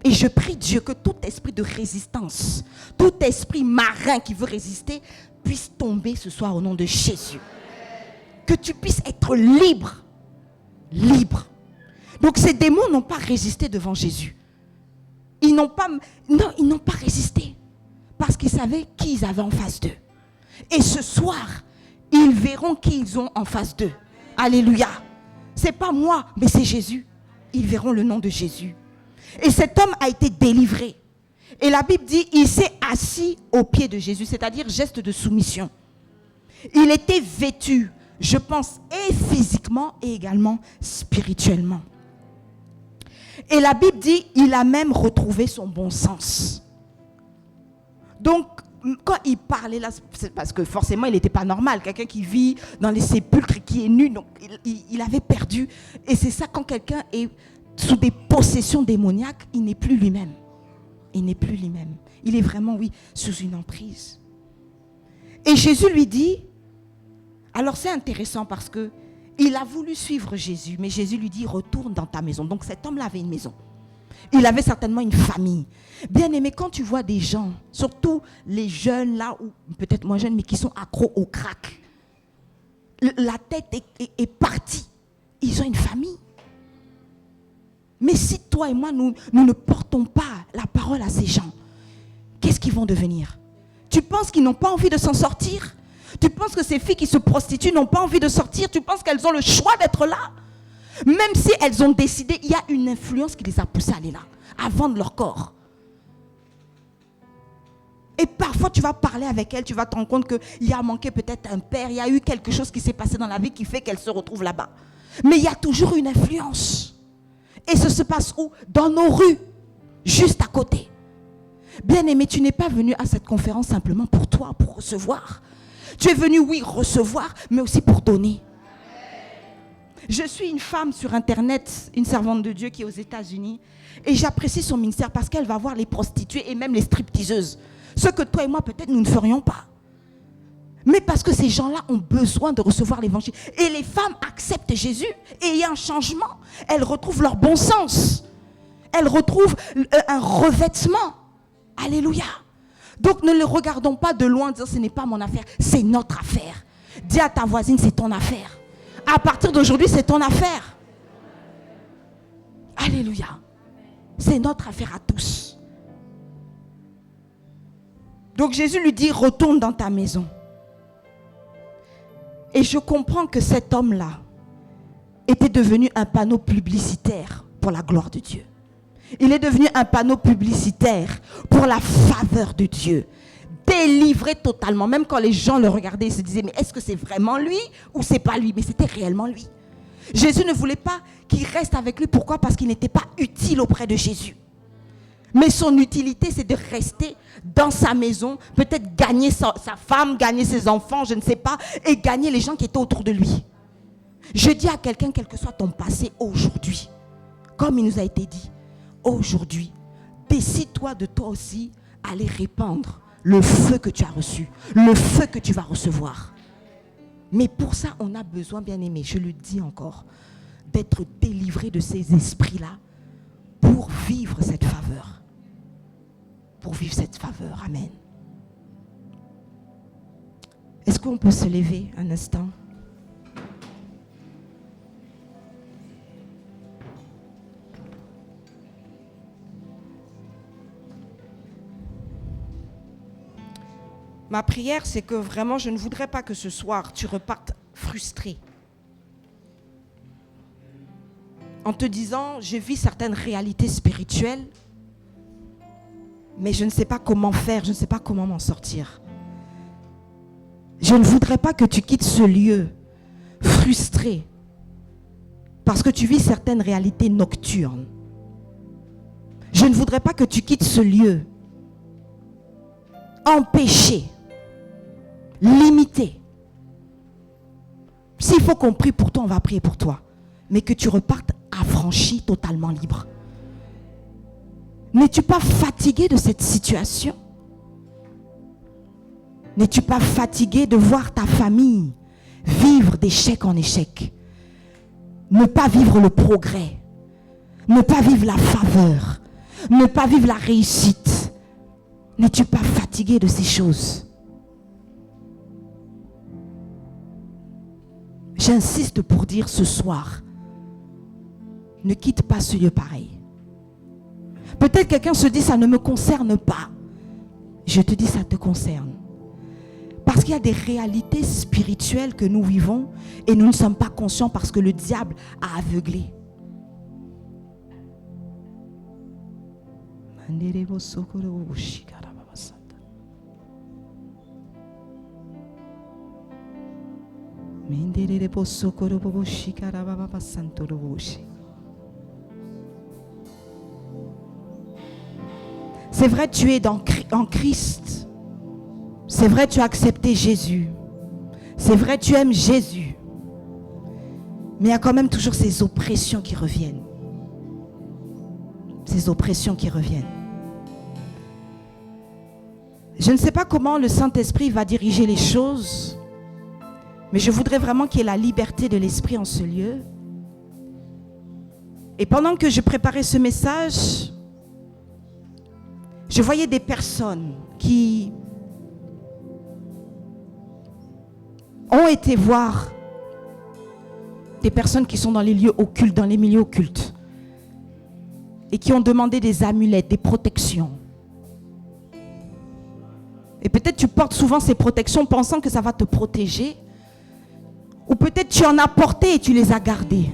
Et je prie Dieu que tout esprit de résistance, tout esprit marin qui veut résister, puisse tomber ce soir au nom de Jésus. Que tu puisses être libre. Libre. Donc ces démons n'ont pas résisté devant Jésus. Ils n'ont pas résisté. Parce qu'ils savaient qui ils avaient en face d'eux. Et ce soir, ils verront qui ils ont en face d'eux. Alléluia. C'est pas moi, mais c'est Jésus. Ils verront le nom de Jésus. Et cet homme a été délivré. Et la Bible dit, il s'est assis aux pieds de Jésus, c'est-à-dire geste de soumission. Il était vêtu, je pense, et physiquement et également spirituellement. Et la Bible dit, il a même retrouvé son bon sens. Donc, quand il parlait là, c'est parce que forcément, il n'était pas normal. Quelqu'un qui vit dans les sépulcres, qui est nu, donc il avait perdu. Et c'est ça, quand quelqu'un est sous des possessions démoniaques, il n'est plus lui-même. Il n'est plus lui-même. Il est vraiment, oui, sous une emprise. Et Jésus lui dit, alors c'est intéressant parce que il a voulu suivre Jésus, mais Jésus lui dit, retourne dans ta maison. Donc cet homme-là avait une maison. Il avait certainement une famille. Bien aimé, quand tu vois des gens, surtout les jeunes là, ou peut-être moins jeunes, mais qui sont accros au crack, la tête est partie. Ils ont une famille. Mais si toi et moi, nous ne portons pas la parole à ces gens, qu'est-ce qu'ils vont devenir? Tu penses qu'ils n'ont pas envie de s'en sortir? Tu penses que ces filles qui se prostituent n'ont pas envie de sortir? Tu penses qu'elles ont le choix d'être là? Même si elles ont décidé, il y a une influence qui les a poussées à aller là, à vendre leur corps. Et parfois, tu vas parler avec elles, tu vas te rendre compte qu'il y a manqué peut-être un père, il y a eu quelque chose qui s'est passé dans la vie qui fait qu'elles se retrouvent là-bas. Mais il y a toujours une influence. Et ça se passe où? Dans nos rues, juste à côté. Bien-aimé, tu n'es pas venu à cette conférence simplement pour toi, pour recevoir. Tu es venu, oui, recevoir, mais aussi pour donner. Je suis une femme sur Internet, une servante de Dieu qui est aux États-Unis. Et j'apprécie son ministère parce qu'elle va voir les prostituées et même les stripteaseuses. Ce que toi et moi, peut-être, nous ne ferions pas. Mais parce que ces gens-là ont besoin de recevoir l'évangile. Et les femmes acceptent Jésus et il y a un changement. Elles retrouvent leur bon sens. Elles retrouvent un revêtement. Alléluia. Donc ne les regardons pas de loin en disant ce n'est pas mon affaire, c'est notre affaire. Dis à ta voisine, c'est ton affaire. À partir d'aujourd'hui, c'est ton affaire. Alléluia. C'est notre affaire à tous. Donc Jésus lui dit, retourne dans ta maison. Et je comprends que cet homme-là était devenu un panneau publicitaire pour la gloire de Dieu. Il est devenu un panneau publicitaire pour la faveur de Dieu. Délivré totalement. Même quand les gens le regardaient, ils se disaient, mais est-ce que c'est vraiment lui ou c'est pas lui? Mais c'était réellement lui. Jésus ne voulait pas qu'il reste avec lui. Pourquoi? Parce qu'il n'était pas utile auprès de Jésus. Mais son utilité, c'est de rester dans sa maison, peut-être gagner sa femme, gagner ses enfants, je ne sais pas, et gagner les gens qui étaient autour de lui. Je dis à quelqu'un, quel que soit ton passé aujourd'hui, comme il nous a été dit, aujourd'hui, décide-toi de toi aussi aller répandre le feu que tu as reçu, le feu que tu vas recevoir. Mais pour ça, on a besoin, bien aimé, je le dis encore, d'être délivré de ces esprits-là pour vivre cette faveur. Pour vivre cette faveur. Amen. Est-ce qu'on peut se lever un instant? Ma prière, c'est que vraiment, je ne voudrais pas que ce soir, tu repartes frustré. En te disant, je vis certaines réalités spirituelles, mais je ne sais pas comment faire, je ne sais pas comment m'en sortir. Je ne voudrais pas que tu quittes ce lieu frustré parce que tu vis certaines réalités nocturnes. Je ne voudrais pas que tu quittes ce lieu empêché, limité. S'il faut qu'on prie pour toi, on va prier pour toi. Mais que tu repartes affranchi, totalement libre. N'es-tu pas fatigué de cette situation? N'es-tu pas fatigué de voir ta famille vivre d'échec en échec? Ne pas vivre le progrès, ne pas vivre la faveur, ne pas vivre la réussite. N'es-tu pas fatigué de ces choses? j'insiste pour dire ce soir, ne quitte pas ce lieu pareil. Peut-être quelqu'un se dit, ça ne me concerne pas. Je te dis, ça te concerne. Parce qu'il y a des réalités spirituelles que nous vivons et nous ne sommes pas conscients parce que le diable a aveuglé. C'est vrai, tu es en Christ. C'est vrai, tu as accepté Jésus. C'est vrai, tu aimes Jésus. Mais il y a quand même toujours ces oppressions qui reviennent. Ces oppressions qui reviennent. Je ne sais pas comment le Saint-Esprit va diriger les choses, mais je voudrais vraiment qu'il y ait la liberté de l'Esprit en ce lieu. Et pendant que je préparais ce message, je voyais des personnes qui ont été voir des personnes qui sont dans les lieux occultes, dans les milieux occultes, et qui ont demandé des amulettes, des protections. Et peut-être tu portes souvent ces protections pensant que ça va te protéger, ou peut-être tu en as porté et tu les as gardées.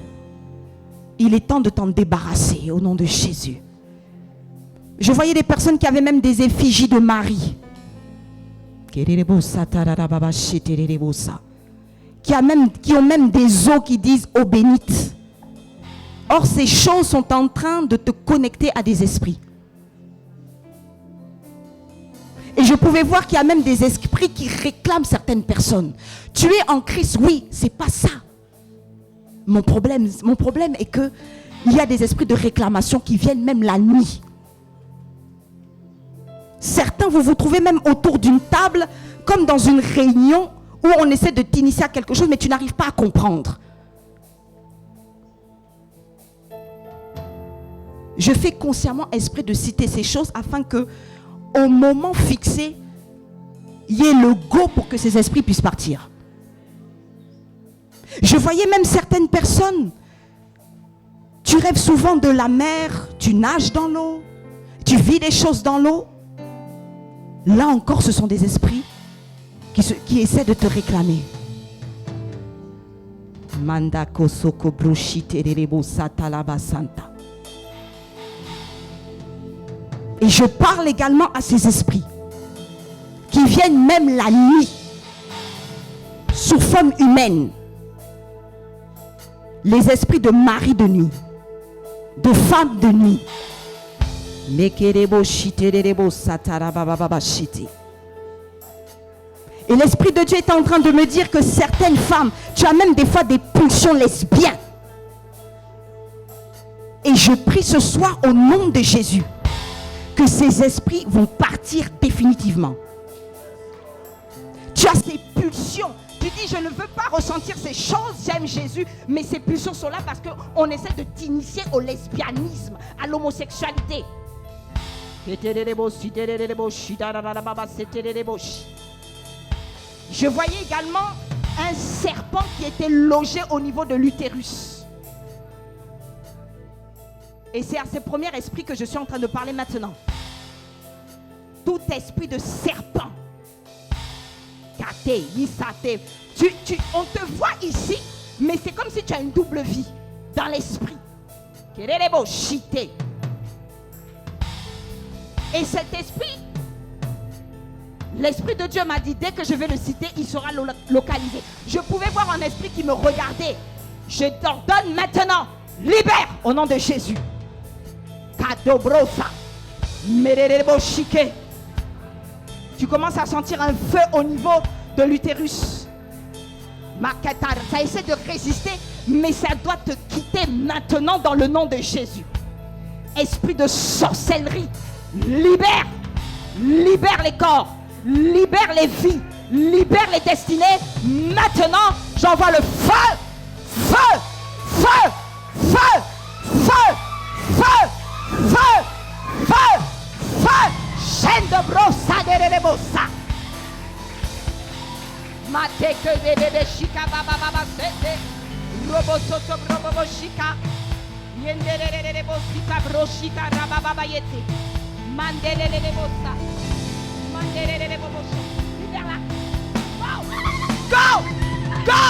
Il est temps de t'en débarrasser au nom de Jésus. Je voyais des personnes qui avaient même des effigies de Marie. Qui ont même des os qui disent « eau bénite ». Or, ces choses sont en train de te connecter à des esprits. Et je pouvais voir qu'il y a même des esprits qui réclament certaines personnes. Tu es en Christ, oui, c'est pas ça. Mon problème est que il y a des esprits de réclamation qui viennent même la nuit. Certains, vous vous trouvez même autour d'une table, comme dans une réunion, où on essaie de t'initier à quelque chose, mais tu n'arrives pas à comprendre. Je fais consciemment esprit de citer ces choses afin que, au moment fixé, il y ait le go pour que ces esprits puissent partir. Je voyais même certaines personnes, tu rêves souvent de la mer, tu nages dans l'eau, tu vis des choses dans l'eau. Là encore, ce sont des esprits qui essaient de te réclamer. Et je parle également à ces esprits qui viennent même la nuit sous forme humaine. Les esprits de mari de nuit, de femme de nuit. Et l'Esprit de Dieu est en train de me dire que certaines femmes, tu as même des fois des pulsions lesbiennes. Et je prie ce soir au nom de Jésus que ces esprits vont partir définitivement. Tu as ces pulsions. Tu dis, je ne veux pas ressentir ces choses, j'aime Jésus, mais ces pulsions sont là parce qu'on essaie de t'initier au lesbianisme, à l'homosexualité. Je voyais également un serpent qui était logé au niveau de l'utérus. Et c'est à ce premier esprit que je suis en train de parler maintenant. Tout esprit de serpent. On te voit ici, mais c'est comme si tu as une double vie dans l'esprit. Et cet esprit, l'Esprit de Dieu m'a dit, dès que je vais le citer, il sera localisé. Je pouvais voir un esprit qui me regardait. Je t'ordonne maintenant, libère au nom de Jésus. Tu commences à sentir un feu au niveau de l'utérus. Ça essaie de résister, mais ça doit te quitter maintenant dans le nom de Jésus. Esprit de sorcellerie, libère les corps, libère les vies, libère les destinées. Maintenant, j'envoie le feu, feu, feu, feu, feu, feu, feu, feu, feu. Chaîne de brossa de rebossa. Mate que bébé chica baba baba sete. Robo soto robo shika. Yendelele bosika broshika rababayete. Mandelele bossa. Mandelele bossa. Libère là. Go! Go!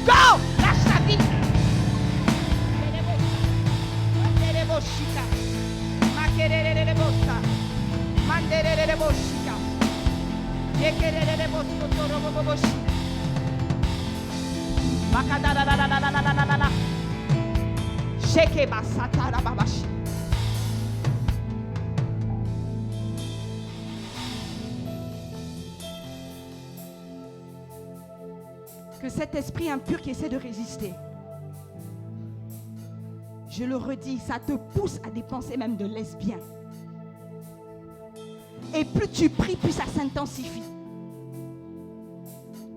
Go! Lâche ta vie. Mandelele boshika. Makerele bossa. Mandelele boshika. Yekerele bosso robo boshi. Makadara la la la la la la la la. Sheke basata rababashi. Que cet esprit impur qui essaie de résister, je le redis, ça te pousse à des pensées même de lesbien. Et plus tu pries, plus ça s'intensifie.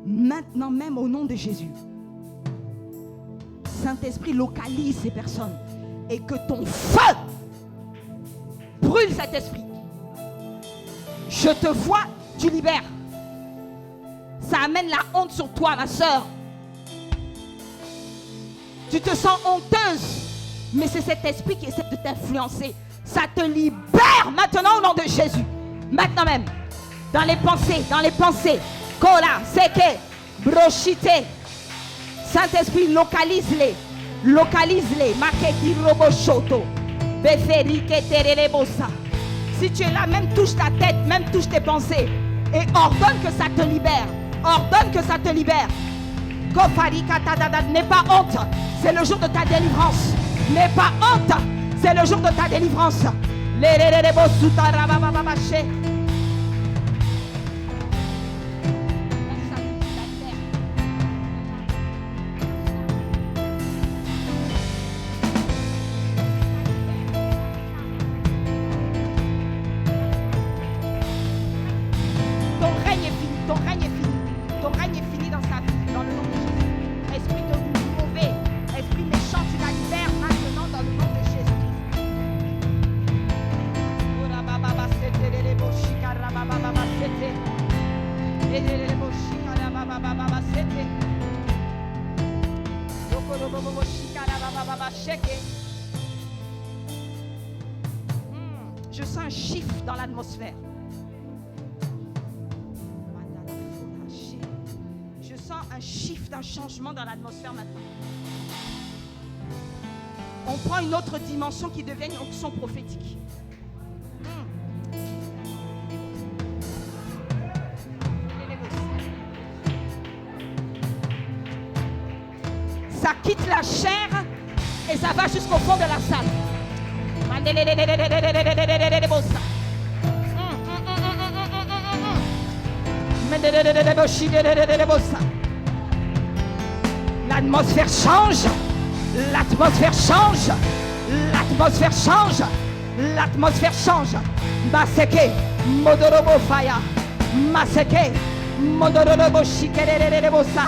Maintenant même au nom de Jésus, Saint-Esprit localise ces personnes et que ton feu brûle cet esprit. Je te vois, tu libères. Ça amène la honte sur toi, ma soeur. Tu te sens honteuse, mais c'est cet esprit qui essaie de t'influencer. Ça te libère maintenant au nom de Jésus. Maintenant même, dans les pensées. Kola, seke, brochite. Saint-Esprit, localise-les. Maketi robo shoto. Beferi keterele bossa. Si tu es là, même touche ta tête, même touche tes pensées. Et ordonne que ça te libère. Kofari katadada, n'aie pas honte. C'est le jour de ta délivrance. N'aie pas honte. C'est le jour de ta délivrance. Lerere bosuta rabababache. Je sens un shift dans l'atmosphère. Je sens un shift, un changement dans l'atmosphère maintenant. On prend une autre dimension qui devient une onction prophétique. Ça quitte la chair et ça va jusqu'au fond de la salle. L'atmosphère change. L'atmosphère change. L'atmosphère change. L'atmosphère change. Maseke modorobo faya. Maseke modorobo shikererebosa.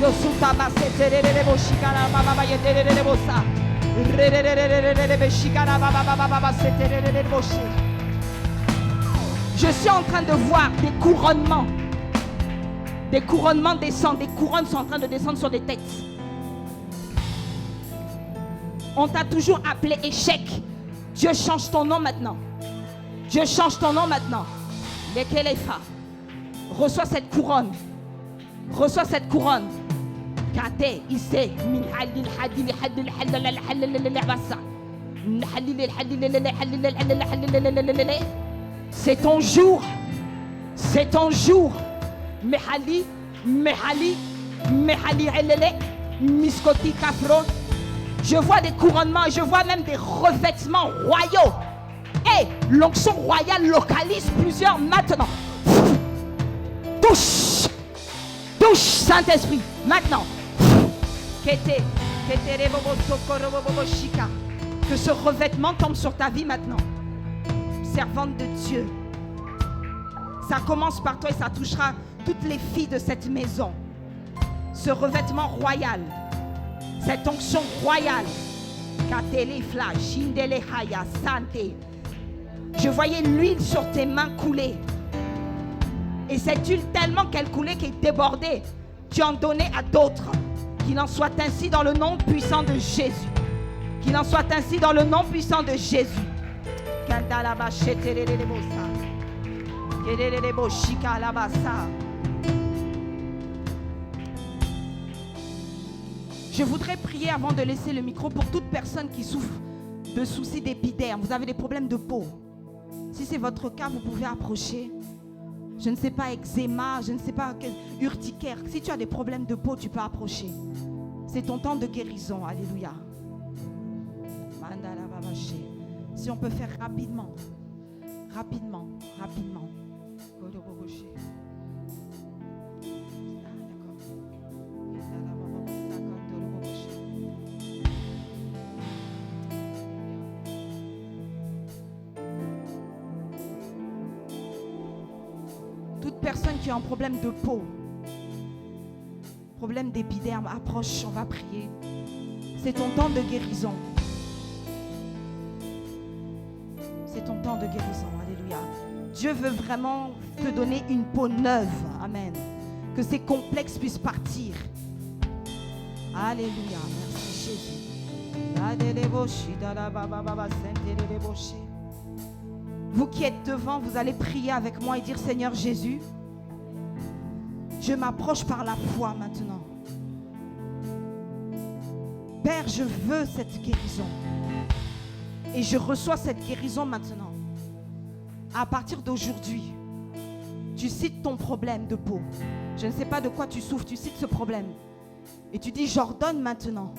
Yosuta masetererebo shikara baba yetererebosa. Je suis en train de voir des couronnements. Des couronnements descendent. Des couronnes sont en train de descendre sur des têtes. On t'a toujours appelé échec. Dieu change ton nom maintenant. Dieu change ton nom maintenant. Lekelefa. Reçois cette couronne. Reçois cette couronne. Kate, isse, min halil hadil hadil halal halal bassa. C'est ton jour. C'est ton jour. Mehali, mehali, mehali elele, miskoti kafron. Je vois des couronnements, je vois même des revêtements royaux. Et l'onction royale localise plusieurs maintenant. Touche. Touche, Saint-Esprit, maintenant. Que ce revêtement tombe sur ta vie maintenant. Servante de Dieu. Ça commence par toi et ça touchera toutes les filles de cette maison. Ce revêtement royal. Cette onction royale. Je voyais l'huile sur tes mains couler. Et cette huile tellement qu'elle coulait qu'elle débordait. tu en donnais à d'autres. Qu'il en soit ainsi dans le nom puissant de Jésus. Qu'il en soit ainsi dans le nom puissant de Jésus. Je voudrais prier avant de laisser le micro pour toute personne qui souffre de soucis d'épiderme. Vous avez des problèmes de peau. Si c'est votre cas, vous pouvez approcher. Je ne sais pas, eczéma, je ne sais pas, urticaire. Si tu as des problèmes de peau, tu peux approcher. C'est ton temps de guérison. Alléluia. Si on peut faire rapidement. Rapidement. Toute personne qui a un problème de peau, problème d'épiderme, approche, on va prier. C'est ton temps de guérison. C'est ton temps de guérison. Alléluia. Dieu veut vraiment te donner une peau neuve. Amen. Que ces complexes puissent partir. Alléluia. Merci Jésus. Vous qui êtes devant, vous allez prier avec moi et dire: Seigneur Jésus, je m'approche par la foi maintenant. Père, je veux cette guérison. Et je reçois cette guérison maintenant. À partir d'aujourd'hui, tu cites ton problème de peau. Je ne sais pas de quoi tu souffres, tu cites ce problème. Et tu dis: j'ordonne maintenant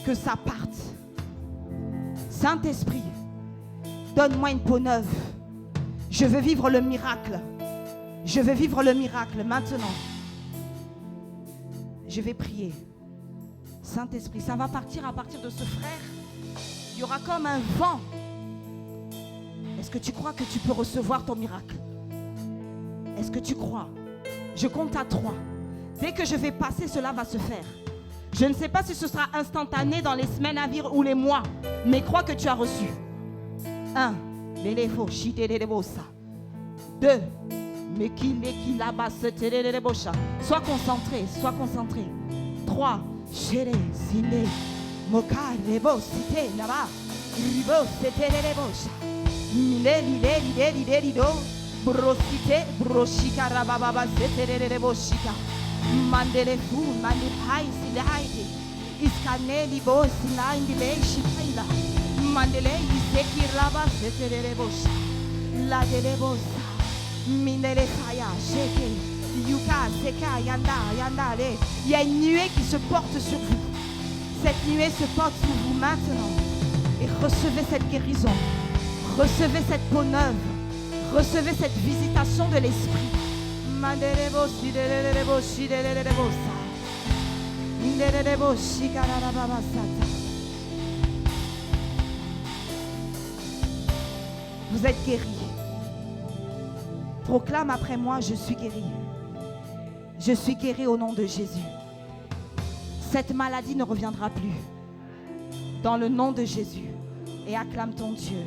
que ça parte. Saint-Esprit, donne-moi une peau neuve. Je veux vivre le miracle. Je veux vivre le miracle maintenant. Je vais prier. Saint-Esprit, ça va partir à partir de ce frère. Il y aura comme un vent. Est-ce que tu crois que tu peux recevoir ton miracle? Est-ce que tu crois? Je compte à 3. Dès que je vais passer, cela va se faire. Je ne sais pas si ce sera instantané dans les semaines à venir ou les mois, mais crois que tu as reçu. 1. 2. Sois concentré, sois concentré. 3. Mandele fu mandi hai si haide iskaneli bo sinaindi le shikaila mandele iseki raba setere bosa la dele bosa mindele faya sheke yuka seka yanda le. Il y a une nuée qui se porte sur vous. Cette nuée se porte sur vous maintenant. Et recevez cette guérison. Recevez cette peau neuve. Recevez cette visitation de l'esprit. Vous êtes guéris. Proclame après moi: je suis guéri. Je suis guéri au nom de Jésus. Cette maladie ne reviendra plus. Dans le nom de Jésus. Et acclame ton Dieu.